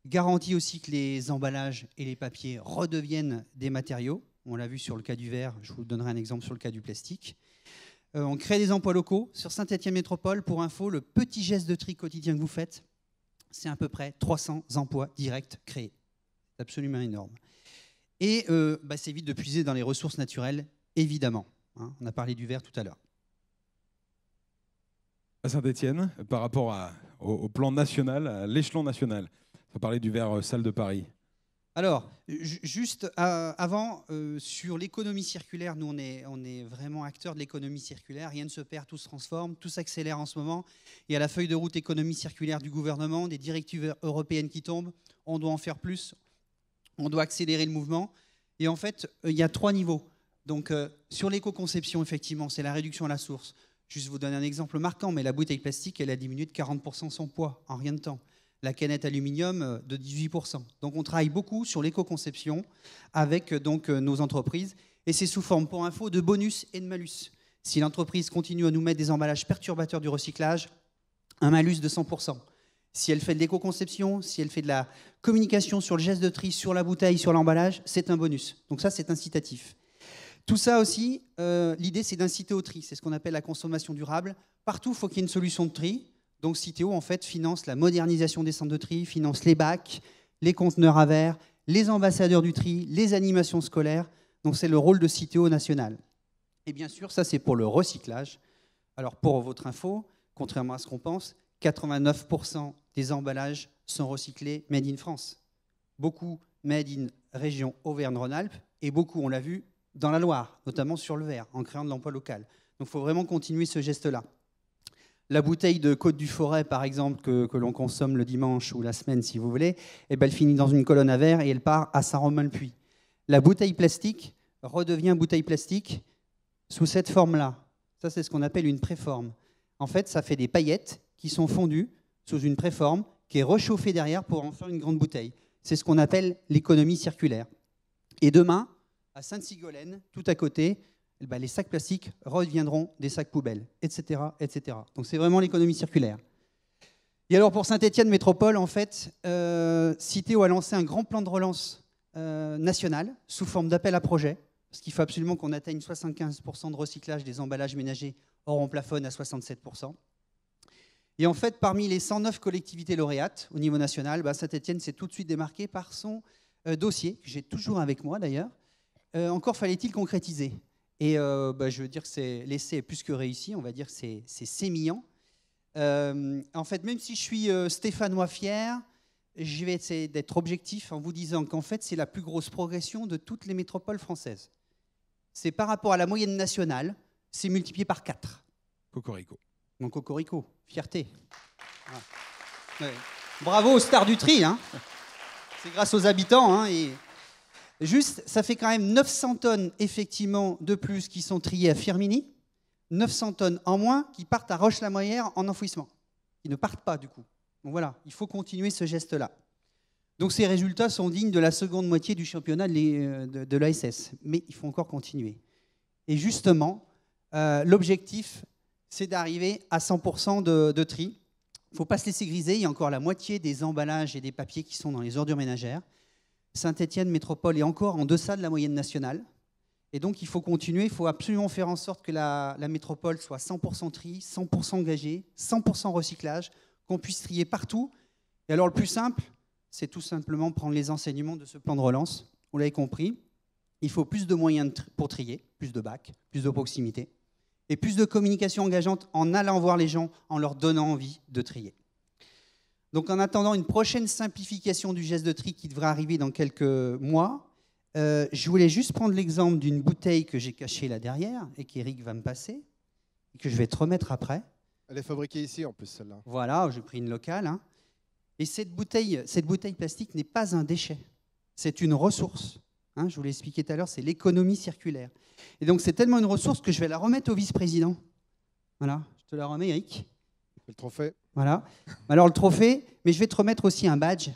garantit aussi que les emballages et les papiers redeviennent des matériaux. On l'a vu sur le cas du verre, je vous donnerai un exemple sur le cas du plastique. On crée des emplois locaux. Sur Saint-Étienne Métropole, pour info, le petit geste de tri quotidien que vous faites, c'est à peu près 300 emplois directs créés. C'est absolument énorme. Et ça évite de puiser dans les ressources naturelles, évidemment. On a parlé du verre tout à l'heure. À Saint-Étienne, par rapport au plan national, à l'échelon national, on va parler du verre Salle de Paris. Alors, juste avant, sur l'économie circulaire, nous, on est vraiment acteurs de l'économie circulaire. Rien ne se perd, tout se transforme, tout s'accélère en ce moment. Il y a la feuille de route économie circulaire du gouvernement, des directives européennes qui tombent. On doit en faire plus, on doit accélérer le mouvement. Et en fait, il y a 3 niveaux. Donc, sur l'éco-conception, effectivement, c'est la réduction à la source. Juste vous donner un exemple marquant, mais la bouteille plastique, elle a diminué de 40% son poids en rien de temps. La canette aluminium de 18%. Donc on travaille beaucoup sur l'éco-conception avec nos entreprises et c'est sous forme, pour info, de bonus et de malus. Si l'entreprise continue à nous mettre des emballages perturbateurs du recyclage, un malus de 100%. Si elle fait de l'éco-conception, si elle fait de la communication sur le geste de tri, sur la bouteille, sur l'emballage, c'est un bonus. Donc ça, c'est incitatif. Tout ça aussi, l'idée, c'est d'inciter au tri. C'est ce qu'on appelle la consommation durable. Partout, il faut qu'il y ait une solution de tri. Donc Citeo, en fait, finance la modernisation des centres de tri, finance les bacs, les conteneurs à verre, les ambassadeurs du tri, les animations scolaires. Donc c'est le rôle de Citeo national. Et bien sûr, ça, c'est pour le recyclage. Alors, pour votre info, contrairement à ce qu'on pense, 89% des emballages sont recyclés made in France. Beaucoup made in région Auvergne-Rhône-Alpes et beaucoup, on l'a vu, dans la Loire, notamment sur le verre, en créant de l'emploi local. Donc il faut vraiment continuer ce geste-là. La bouteille de Côte du Forêt, par exemple, que l'on consomme le dimanche ou la semaine, si vous voulez, elle finit dans une colonne à verre et elle part à Saint-Romain-le-Puy. La bouteille plastique redevient bouteille plastique sous cette forme-là. Ça, c'est ce qu'on appelle une préforme. En fait, ça fait des paillettes qui sont fondues sous une préforme qui est réchauffée derrière pour en faire une grande bouteille. C'est ce qu'on appelle l'économie circulaire. Et demain, à Sainte-Sigolène, tout à côté, les sacs plastiques redeviendront des sacs poubelles, etc., etc. Donc c'est vraiment l'économie circulaire. Et alors pour Saint-Étienne Métropole, en fait, Citeo a lancé un grand plan de relance national sous forme d'appel à projet, parce qu'il faut absolument qu'on atteigne 75% de recyclage des emballages ménagers, or on plafonne à 67%. Et en fait, parmi les 109 collectivités lauréates au niveau national, Saint-Étienne s'est tout de suite démarqué par son dossier, que j'ai toujours avec moi d'ailleurs. Encore fallait-il concrétiser. Et je veux dire que l'essai est plus que réussi, on va dire que c'est sémillant. En fait, même si je suis stéphanois fier, je vais essayer d'être objectif en vous disant qu'en fait, c'est la plus grosse progression de toutes les métropoles françaises. C'est par rapport à la moyenne nationale, c'est multiplié par 4. Cocorico. Donc Cocorico, fierté. Voilà. Ouais. Bravo aux stars du tri. C'est grâce aux habitants. Et juste, ça fait quand même 900 tonnes, effectivement, de plus qui sont triées à Firminy, 900 tonnes en moins qui partent à Roche-la-Moyère en enfouissement, qui ne partent pas, du coup. Donc voilà, il faut continuer ce geste-là. Donc ces résultats sont dignes de la seconde moitié du championnat de l'ASS, mais il faut encore continuer. Et justement, l'objectif, c'est d'arriver à 100% de tri. Il ne faut pas se laisser griser, il y a encore la moitié des emballages et des papiers qui sont dans les ordures ménagères. Saint-Étienne Métropole est encore en deçà de la moyenne nationale. Et donc, il faut continuer, il faut absolument faire en sorte que la métropole soit 100% tri, 100% engagée, 100% recyclage, qu'on puisse trier partout. Et alors, le plus simple, c'est tout simplement prendre les enseignements de ce plan de relance. Vous l'avez compris, Il faut plus de moyens pour trier, plus de bacs, plus de proximité, et plus de communication engageante en allant voir les gens, en leur donnant envie de trier. Donc en attendant une prochaine simplification du geste de tri qui devrait arriver dans quelques mois, je voulais juste prendre l'exemple d'une bouteille que j'ai cachée là derrière et qu'Éric va me passer, et que je vais te remettre après. Elle est fabriquée ici en plus, celle-là. Voilà, j'ai pris une locale. Hein. Et cette bouteille plastique n'est pas un déchet, c'est une ressource. Hein, je vous l'ai expliqué tout à l'heure, c'est l'économie circulaire. Et donc c'est tellement une ressource que je vais la remettre au vice-président. Voilà, je te la remets, Eric. Le trophée. Voilà. Alors le trophée, mais je vais te remettre aussi un badge.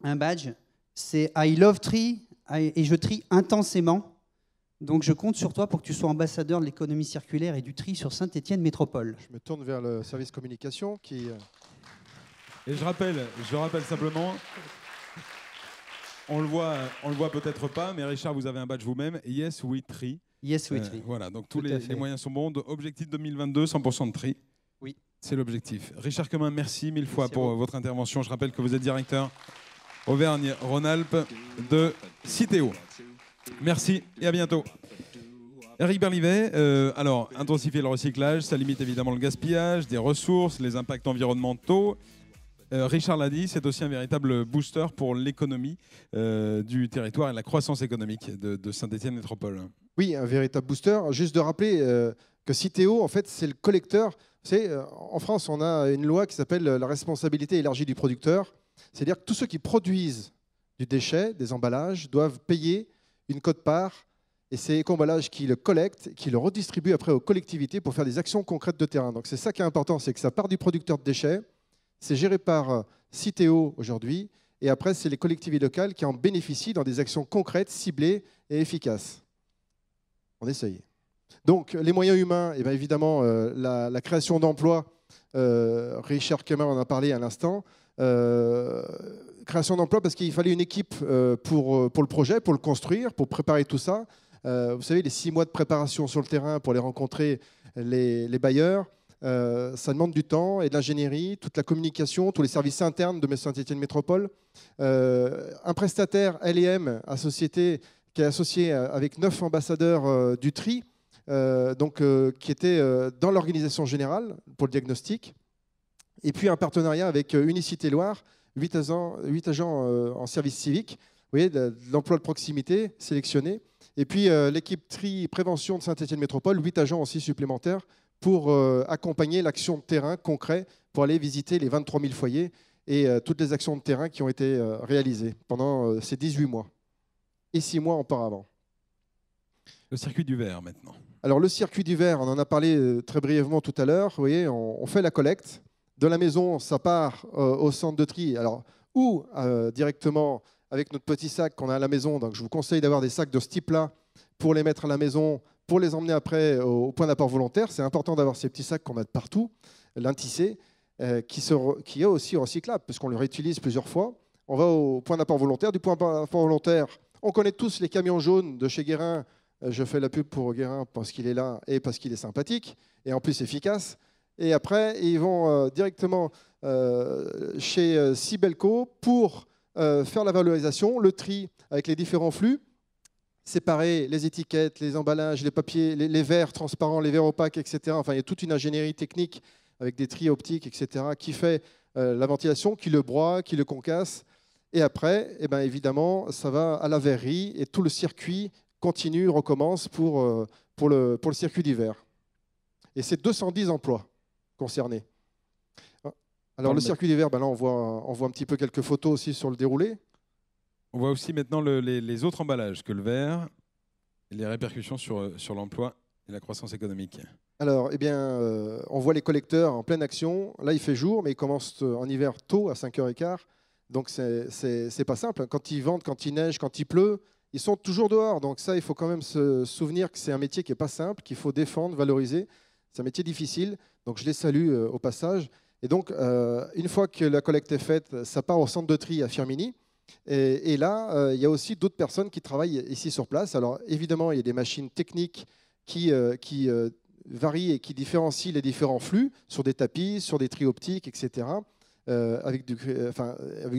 Un badge, c'est I love tree et je trie intensément. Donc je compte sur toi pour que tu sois ambassadeur de l'économie circulaire et du tri sur Saint-Étienne Métropole. Je me tourne vers le service communication qui... Et je rappelle simplement, on le voit peut-être pas, mais Richard, vous avez un badge vous-même. Yes, we tree. Yes, we tree. Voilà, donc Tout tous à les fait. moyens sont bons. Objectif 2022, 100% de tri. Oui. C'est l'objectif. Richard Quemin, merci mille fois Merci à pour vous. votre intervention. Je rappelle que vous êtes directeur Auvergne-Rhône-Alpes de Citeo. Merci et à bientôt. Eric Berlivet, alors intensifier le recyclage, ça limite évidemment le gaspillage, des ressources, les impacts environnementaux. Richard l'a dit, c'est aussi un véritable booster pour l'économie du territoire et la croissance économique de Saint-Étienne Métropole. Oui, un véritable booster. Juste de rappeler que Citeo, en fait, c'est le collecteur. Vous savez, en France, on a une loi qui s'appelle la responsabilité élargie du producteur. C'est-à-dire que tous ceux qui produisent du déchet, des emballages, doivent payer une quote-part. Et c'est Eco-Emballage qui le collecte, qui le redistribue après aux collectivités pour faire des actions concrètes de terrain. Donc c'est ça qui est important, c'est que ça part du producteur de déchets, c'est géré par Citeo aujourd'hui, et après c'est les collectivités locales qui en bénéficient dans des actions concrètes, ciblées et efficaces. On essaye. Donc les moyens humains, et bien évidemment la création d'emplois, Richard Quemin en a parlé à l'instant. Création d'emplois parce qu'il fallait une équipe pour le projet, pour le construire, pour préparer tout ça. Vous savez, les 6 mois de préparation sur le terrain pour les rencontrer, les bailleurs, ça demande du temps et de l'ingénierie, toute la communication, tous les services internes de Saint-Étienne Métropole. Un prestataire L&M, société qui est associé avec 9 ambassadeurs du tri, qui était dans l'organisation générale pour le diagnostic. Et puis un partenariat avec Unicité Loire, 8 agents en service civique, vous voyez, de l'emploi de proximité sélectionné. Et puis l'équipe tri prévention de Saint-Étienne Métropole, 8 agents aussi supplémentaires pour accompagner l'action de terrain concret pour aller visiter les 23 000 foyers et toutes les actions de terrain qui ont été réalisées pendant ces 18 mois et 6 mois auparavant. Le circuit du verre maintenant. Alors le circuit du verre, on en a parlé très brièvement tout à l'heure. Vous voyez, on fait la collecte. De la maison, ça part au centre de tri, alors, ou directement avec notre petit sac qu'on a à la maison. Donc, je vous conseille d'avoir des sacs de ce type-là pour les mettre à la maison, pour les emmener après au point d'apport volontaire. C'est important d'avoir ces petits sacs qu'on met partout, l'intissé, qui est aussi recyclable, puisqu'on le réutilise plusieurs fois. On va au point d'apport volontaire. Du point d'apport volontaire, on connaît tous les camions jaunes de chez Guérin. Je fais la pub pour Guérin parce qu'il est là et parce qu'il est sympathique, et en plus efficace. Et après, ils vont directement chez Sibelco pour faire la valorisation, le tri avec les différents flux, séparer les étiquettes, les emballages, les papiers, les verres transparents, les verres opaques, etc. Enfin, il y a toute une ingénierie technique avec des tris optiques, etc., qui fait la ventilation, qui le broie, qui le concasse. Et après, eh ben, évidemment, ça va à la verrerie et tout le circuit continue, recommence pour le circuit d'hiver. Et c'est 210 emplois concernés. Alors le circuit d'hiver, ben là on voit un petit peu quelques photos aussi sur le déroulé. On voit aussi maintenant les autres emballages que le verre et les répercussions sur l'emploi et la croissance économique. Alors, eh bien, on voit les collecteurs en pleine action. Là, il fait jour, mais ils commencent en hiver tôt, à 5h15. Donc, c'est pas simple. Quand ils vendent, quand il neige, quand il pleut, ils sont toujours dehors. Donc ça, il faut quand même se souvenir que c'est un métier qui n'est pas simple, qu'il faut défendre, valoriser. C'est un métier difficile. Donc, je les salue au passage. Et donc, une fois que la collecte est faite, ça part au centre de tri à Firminy. Et là, il y a aussi d'autres personnes qui travaillent ici sur place. Alors, évidemment, il y a des machines techniques qui varient et qui différencient les différents flux sur des tapis, sur des tris optiques, etc., avec du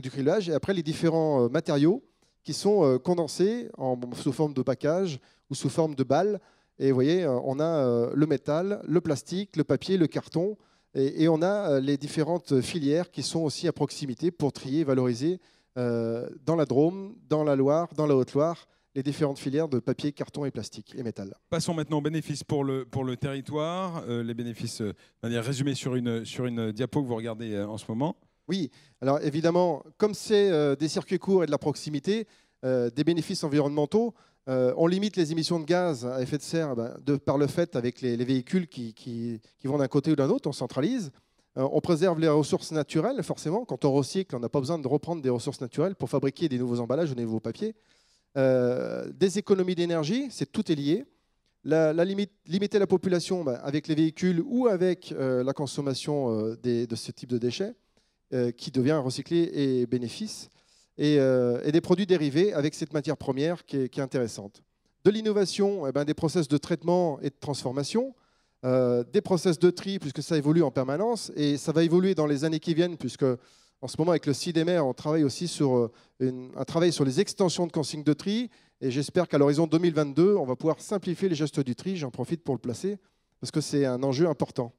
criblage. Et après, les différents matériaux qui sont condensés sous forme de package ou sous forme de balles. Et vous voyez, on a le métal, le plastique, le papier, le carton, et on a les différentes filières qui sont aussi à proximité pour trier et valoriser dans la Drôme, dans la Loire, dans la Haute-Loire, les différentes filières de papier, carton et plastique et métal. Passons maintenant aux bénéfices pour le territoire. Les bénéfices, de manière résumée sur une diapo que vous regardez en ce moment. Oui, alors évidemment, comme c'est des circuits courts et de la proximité, des bénéfices environnementaux, on limite les émissions de gaz à effet de serre par le fait avec les véhicules qui vont d'un côté ou d'un autre, on centralise. On préserve les ressources naturelles, forcément. Quand on recycle, on n'a pas besoin de reprendre des ressources naturelles pour fabriquer des nouveaux emballages ou des nouveaux papiers. Des économies d'énergie, tout est lié. Limiter la population avec les véhicules ou avec la consommation de ce type de déchets, qui devient recyclé et bénéfice. Et des produits dérivés avec cette matière première qui est intéressante. De l'innovation, des process de traitement et de transformation, des process de tri, puisque ça évolue en permanence, et ça va évoluer dans les années qui viennent, puisque en ce moment, avec le CIDEMER, on travaille aussi sur un travail sur les extensions de consignes de tri, et j'espère qu'à l'horizon 2022, on va pouvoir simplifier les gestes du tri. J'en profite pour le placer, parce que c'est un enjeu important.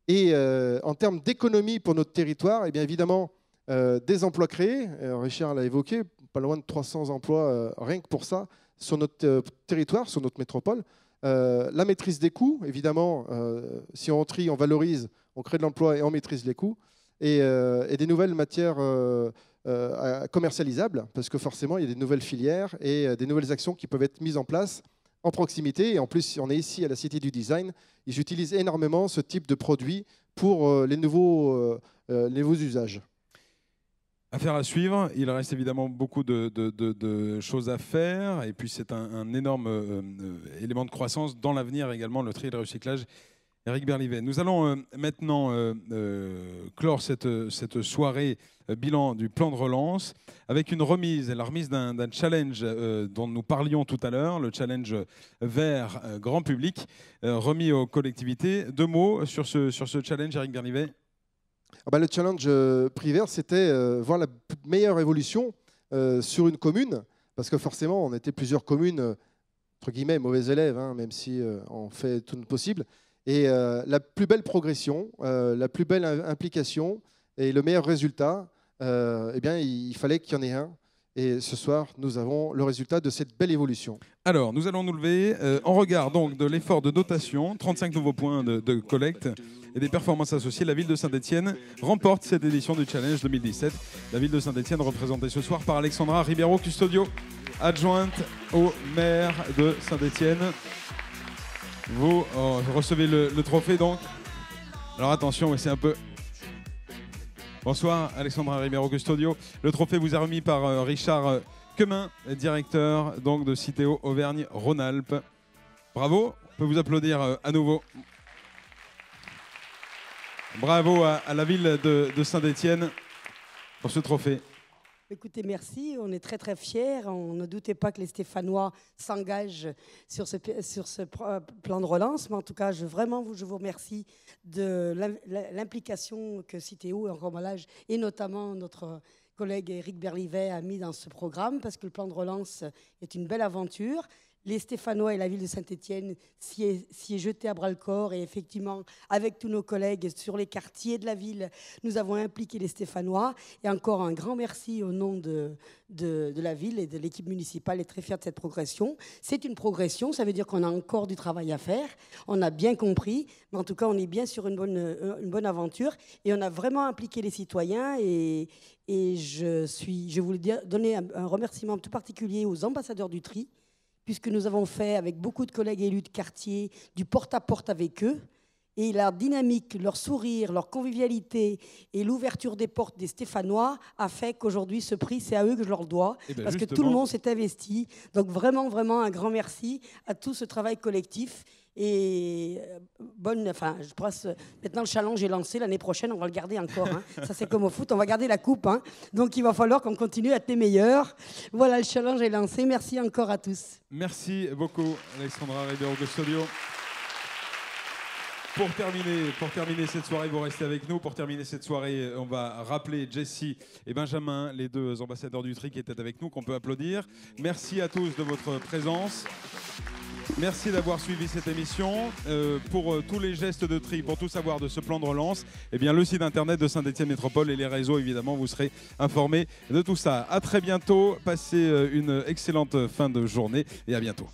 Et en termes d'économie pour notre territoire, eh bien évidemment, des emplois créés, Richard l'a évoqué, pas loin de 300 emplois rien que pour ça, sur notre territoire, sur notre métropole. La maîtrise des coûts, évidemment, si on trie, on valorise, on crée de l'emploi et on maîtrise les coûts. Et des nouvelles matières commercialisables, parce que forcément, il y a des nouvelles filières et des nouvelles actions qui peuvent être mises en place en proximité. Et en plus, on est ici à la Cité du Design. Ils utilisent énormément ce type de produits pour les nouveaux usages. Affaire à suivre, il reste évidemment beaucoup de choses à faire, et puis c'est un énorme élément de croissance dans l'avenir également, le tri et le recyclage. Eric Berlivet, nous allons maintenant clore cette soirée bilan du plan de relance avec une remise, la remise d'un challenge dont nous parlions tout à l'heure, le challenge vert grand public, remis aux collectivités. 2 mots sur ce challenge, Eric Berlivet. Le challenge prix vert, c'était voir la meilleure évolution sur une commune, parce que forcément, on était plusieurs communes, entre guillemets, mauvais élèves, même si on fait tout le possible. Et la plus belle progression, la plus belle implication et le meilleur résultat, eh bien, il fallait qu'il y en ait un. Et ce soir, nous avons le résultat de cette belle évolution. Alors, nous allons nous lever en regard donc de l'effort de dotation, 35 nouveaux points de collecte et des performances associées. La ville de Saint-Étienne remporte cette édition du Challenge 2017. La ville de Saint-Étienne représentée ce soir par Alexandra Ribeiro Custodio, adjointe au maire de Saint-Étienne. Vous recevez le trophée donc. Alors attention, c'est un peu... Bonsoir Alexandra Ribeiro Custodio. Le trophée vous est remis par Richard Quemin, directeur donc, de Citeo Auvergne-Rhône-Alpes. Bravo, on peut vous applaudir à nouveau. Bravo à la ville de Saint-Étienne pour ce trophée. Écoutez, merci. On est très, très fiers. On ne doutait pas que les Stéphanois s'engagent sur ce plan de relance. Mais en tout cas, je vous remercie de l'implication que Citeo et Emballage, et notamment notre collègue Eric Berlivet, a mis dans ce programme, parce que le plan de relance est une belle aventure. Les Stéphanois et la ville de Saint-Étienne s'y est jeté à bras-le-corps, et effectivement, avec tous nos collègues sur les quartiers de la ville, nous avons impliqué les Stéphanois. Et encore un grand merci au nom de la ville et de l'équipe municipale, et très fière de cette progression. C'est une progression, ça veut dire qu'on a encore du travail à faire. On a bien compris, mais en tout cas, on est bien sur une bonne aventure, et on a vraiment impliqué les citoyens. Et je voulais donner un remerciement tout particulier aux ambassadeurs du tri, puisque nous avons fait, avec beaucoup de collègues élus de quartier, du porte-à-porte avec eux. Et leur dynamique, leur sourire, leur convivialité et l'ouverture des portes des Stéphanois a fait qu'aujourd'hui, ce prix, c'est à eux que je leur dois, parce que tout le monde s'est investi. Donc vraiment, vraiment un grand merci à tout ce travail collectif. Et je pense, maintenant le challenge est lancé, l'année prochaine on va le garder encore. Ça c'est comme au foot, on va garder la coupe. Donc il va falloir qu'on continue à être les meilleurs. Voilà, le challenge est lancé. Merci encore à tous. Merci beaucoup Alexandra Ribeiro Custodio. Pour terminer cette soirée, vous restez avec nous. Pour terminer cette soirée, on va rappeler Jessie et Benjamin, les deux ambassadeurs du tri qui étaient avec nous, qu'on peut applaudir. Merci à tous de votre présence. Merci d'avoir suivi cette émission. Pour tous les gestes de tri, pour tout savoir de ce plan de relance, eh bien, le site internet de Saint-Étienne Métropole et les réseaux, évidemment, vous serez informés de tout ça. À très bientôt. Passez une excellente fin de journée et à bientôt.